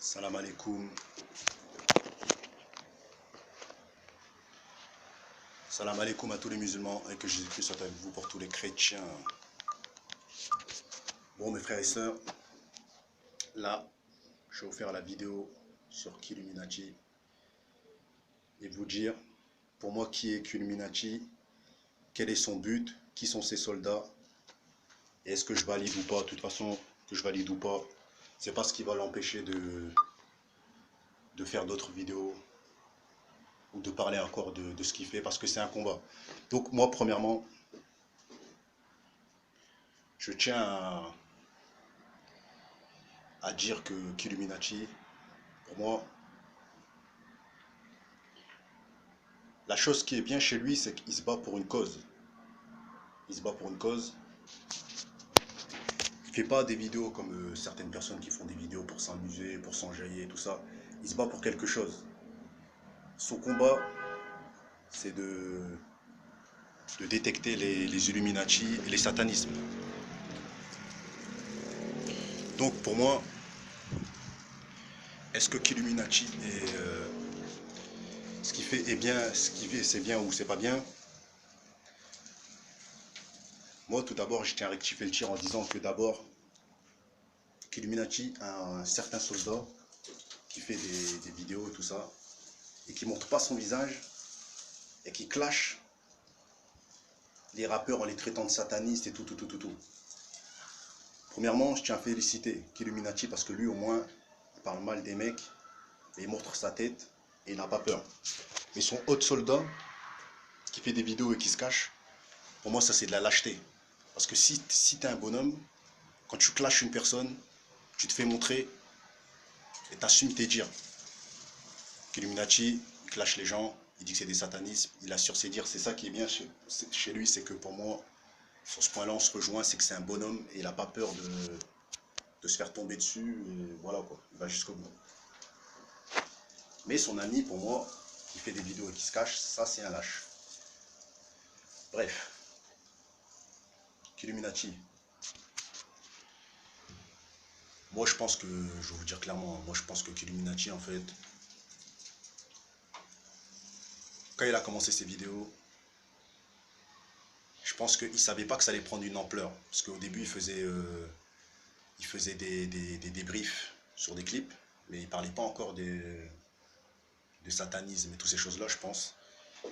Salam alaikum. Salam alaikum à tous les musulmans et que Jésus-Christ soit avec vous pour tous les chrétiens. Bon, mes frères et sœurs, là, je vais vous faire la vidéo sur Killuminati et vous dire, pour moi, qui est Killuminati, quel est son but, qui sont ses soldats, et est-ce que je valide ou pas. De toute façon, que je valide ou pas, c'est pas ce qui va l'empêcher de faire d'autres vidéos ou de parler encore de ce qu'il fait, parce que c'est un combat. Donc moi, premièrement, je tiens à dire que Killuminati, pour moi, la chose qui est bien chez lui, c'est qu'il se bat pour une cause. Il se bat pour une cause. Il ne fait pas des vidéos comme certaines personnes qui font des vidéos pour s'amuser, pour s'enjailler, tout ça. Il se bat pour quelque chose. Son combat, c'est de détecter les Illuminati et les satanismes. Donc pour moi, est-ce que Killuminati est ce qu'il fait est bien, ce qu'il fait c'est bien ou c'est pas bien? Moi tout d'abord je tiens à rectifier le tir en disant que d'abord Killuminati a un certain soldat qui fait des vidéos et tout ça et qui montre pas son visage et qui clash les rappeurs en les traitant de satanistes et tout. Premièrement, je tiens à féliciter Killuminati parce que lui au moins il parle mal des mecs et il montre sa tête et il n'a pas peur. Mais son autre soldat qui fait des vidéos et qui se cache, pour moi ça c'est de la lâcheté. Parce que si tu es un bonhomme, quand tu clashes une personne, tu te fais montrer et tu assumes tes dires. Killuminati, il clash les gens, il dit que c'est des satanismes, il assure ses dires. C'est ça qui est bien chez lui, c'est que pour moi, sur ce point-là, on se rejoint, c'est que c'est un bonhomme et il n'a pas peur de se faire tomber dessus. Et voilà quoi, il va jusqu'au bout. Mais son ami, pour moi, qui fait des vidéos et qui se cache, ça c'est un lâche. Bref, Killuminati. Moi je pense que, je vais vous dire clairement, moi je pense que Killuminati en fait, quand il a commencé ses vidéos, je pense qu'il ne savait pas que ça allait prendre une ampleur. Parce qu'au début, il faisait des débriefs sur des clips, mais il ne parlait pas encore de satanisme et toutes ces choses-là, je pense.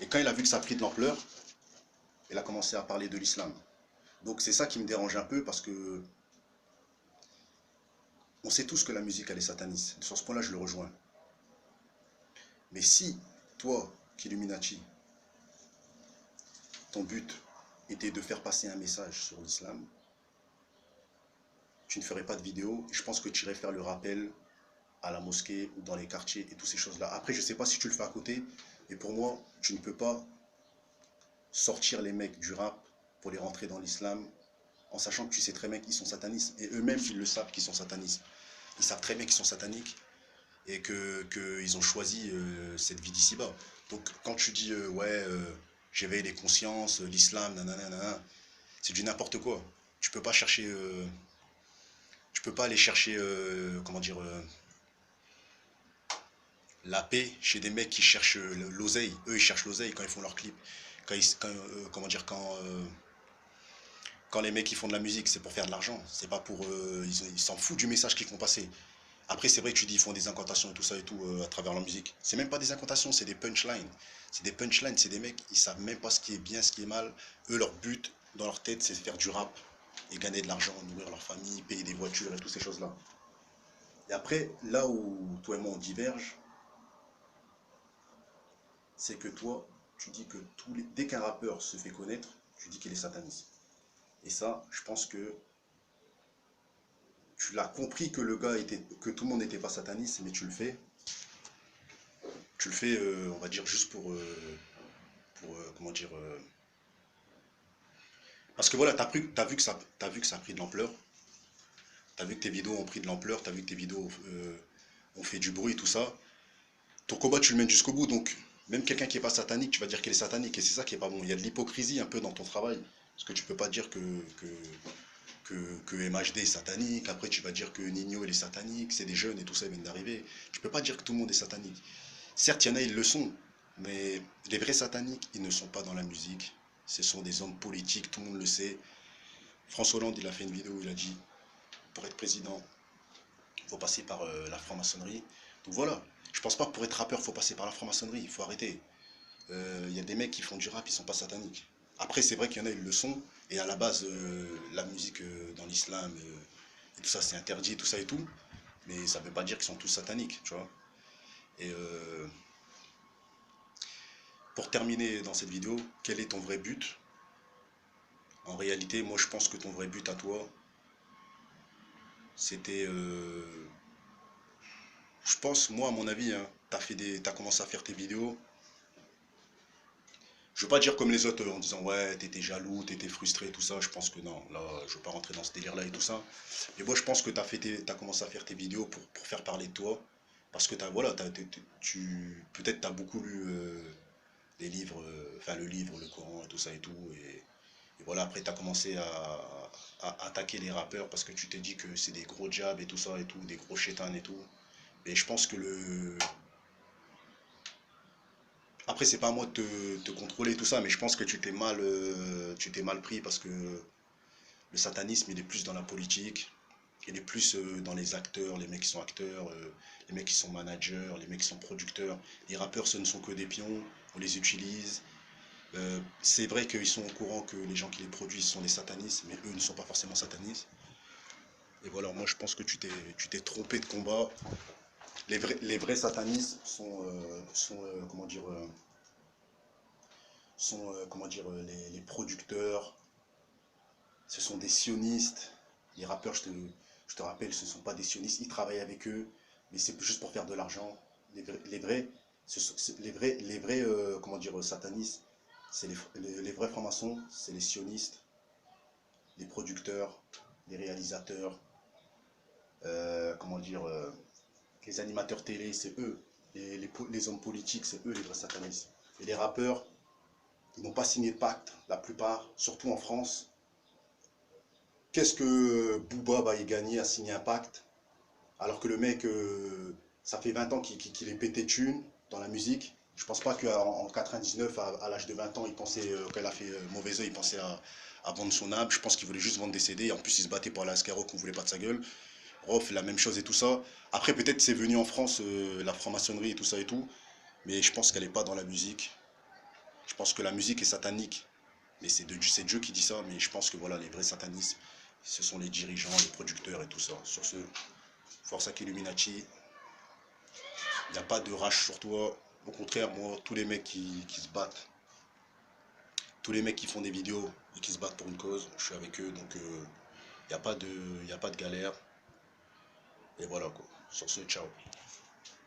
Et quand il a vu que ça a pris de l'ampleur, il a commencé à parler de l'islam. Donc c'est ça qui me dérange un peu parce que on sait tous que la musique, elle est sataniste. Sur ce point-là, je le rejoins. Mais si, toi, Killuminati, ton but était de faire passer un message sur l'islam, tu ne ferais pas de vidéo. Je pense que tu irais faire le rappel à la mosquée ou dans les quartiers et toutes ces choses-là. Après, je ne sais pas si tu le fais à côté, mais pour moi, tu ne peux pas sortir les mecs du rap pour les rentrer dans l'islam en sachant que tu sais très bien qu'ils sont satanistes. Et eux-mêmes, ils le savent qu'ils sont satanistes. Ils savent très bien qu'ils sont sataniques et qu'ils ont choisi cette vie d'ici-bas. Donc, quand tu dis, j'éveille les consciences, l'islam, nanana, c'est du n'importe quoi. Tu peux pas chercher... tu peux pas aller chercher, comment dire, la paix chez des mecs qui cherchent l'oseille. Eux, ils cherchent l'oseille quand ils font leurs clips. Comment dire, quand les mecs ils font de la musique, c'est pour faire de l'argent. C'est pas pour... ils s'en foutent du message qu'ils font passer. Après, c'est vrai que tu dis ils font des incantations et tout ça et tout à travers leur musique. C'est même pas des incantations, c'est des punchlines. C'est des punchlines, c'est des mecs, ils savent même pas ce qui est bien, ce qui est mal. Eux, leur but dans leur tête, c'est de faire du rap et gagner de l'argent, nourrir leur famille, payer des voitures et toutes ces choses-là. Et après, là où toi et moi on diverge, c'est que toi, tu dis que dès qu'un rappeur se fait connaître, tu dis qu'il est sataniste. Et ça, je pense que tu l'as compris que le gars était, que tout le monde n'était pas sataniste, mais tu le fais. Tu le fais, on va dire, juste pour comment dire... parce que voilà, t'as vu que ça a pris de l'ampleur. T'as vu que tes vidéos ont pris de l'ampleur, t'as vu que tes vidéos ont fait du bruit, tout ça. Ton combat, tu le mènes jusqu'au bout, donc même quelqu'un qui n'est pas satanique, tu vas dire qu'il est satanique, et c'est ça qui est pas bon. Il y a de l'hypocrisie un peu dans ton travail, parce que tu peux pas dire que que MHD est satanique, après tu vas dire que Nino il est satanique, c'est des jeunes et tout ça, ils viennent d'arriver. Tu peux pas dire que tout le monde est satanique. Certes, il y en a, ils le sont, mais les vrais sataniques, ils ne sont pas dans la musique. Ce sont des hommes politiques, tout le monde le sait. François Hollande, il a fait une vidéo où il a dit, pour être président, il faut passer par la franc-maçonnerie. Donc voilà, je pense pas que pour être rappeur, il faut passer par la franc-maçonnerie, il faut arrêter. Il y a des mecs qui font du rap, ils sont pas sataniques. Après, c'est vrai qu'il y en a, ils le sont. Et à la base, la musique dans l'islam, et tout ça, c'est interdit, tout ça et tout. Mais ça veut pas dire qu'ils sont tous sataniques, tu vois. Et pour terminer dans cette vidéo, quel est ton vrai but? En réalité, moi, je pense que ton vrai but à toi, c'était... je pense, moi, à mon avis, hein, t'as commencé à faire tes vidéos. Je veux pas dire comme les autres en disant ouais t'étais jaloux, t'étais frustré, tout ça. Je pense que non, là je veux pas rentrer dans ce délire là et tout ça. Mais moi je pense que t'as commencé à faire tes vidéos pour faire parler de toi. Parce que voilà, peut-être t'as beaucoup lu les livres, enfin le livre, le Coran et tout ça et tout. Et voilà, après t'as commencé à attaquer les rappeurs parce que tu t'es dit que c'est des gros jabs et tout ça et tout, des gros chétanes et tout. Et je pense que après, c'est pas à moi de te contrôler tout ça, mais je pense que tu t'es mal pris parce que le satanisme, il est plus dans la politique, il est plus dans les acteurs, les mecs qui sont acteurs, les mecs qui sont managers, les mecs qui sont producteurs. Les rappeurs, ce ne sont que des pions, on les utilise. C'est vrai qu'ils sont au courant que les gens qui les produisent sont des satanistes, mais eux ne sont pas forcément satanistes. Et voilà, moi je pense que tu t'es trompé de combat. Les vrais satanistes comment dire, comment dire, les producteurs, ce sont des sionistes. Les rappeurs, je te rappelle, ce ne sont pas des sionistes, ils travaillent avec eux, mais c'est juste pour faire de l'argent. Les vrais, les vrais comment dire, satanistes, c'est les vrais francs-maçons, c'est les sionistes, les producteurs, les réalisateurs, comment dire, les animateurs télé, c'est eux. Les hommes politiques, c'est eux les vrais satanistes. Et les rappeurs, ils n'ont pas signé de pacte, la plupart, surtout en France. Qu'est-ce que Booba va y gagner à signer un pacte alors que le mec, ça fait 20 ans qu'il est pété de thunes dans la musique. Je pense pas qu'en 99, à l'âge de 20 ans, il pensait qu'elle a fait mauvais oeil, il pensait à vendre son âme. Je pense qu'il voulait juste vendre des CD. Et en plus, il se battait pour la Ascaro qu'on voulait pas de sa gueule. Rof, la même chose et tout ça. Après, peut-être c'est venu en France, la franc-maçonnerie et tout ça et tout. Mais je pense qu'elle est pas dans la musique. Je pense que la musique est satanique. Mais c'est Dieu qui dit ça. Mais je pense que voilà, les vrais satanistes, ce sont les dirigeants, les producteurs et tout ça. Sur ce, Force Illuminati, il n'y a pas de rage sur toi. Au contraire, moi, tous les mecs qui se battent, tous les mecs qui font des vidéos et qui se battent pour une cause, je suis avec eux. Donc, il n'y a pas de galère. Et voilà quoi. Sur ce, ciao.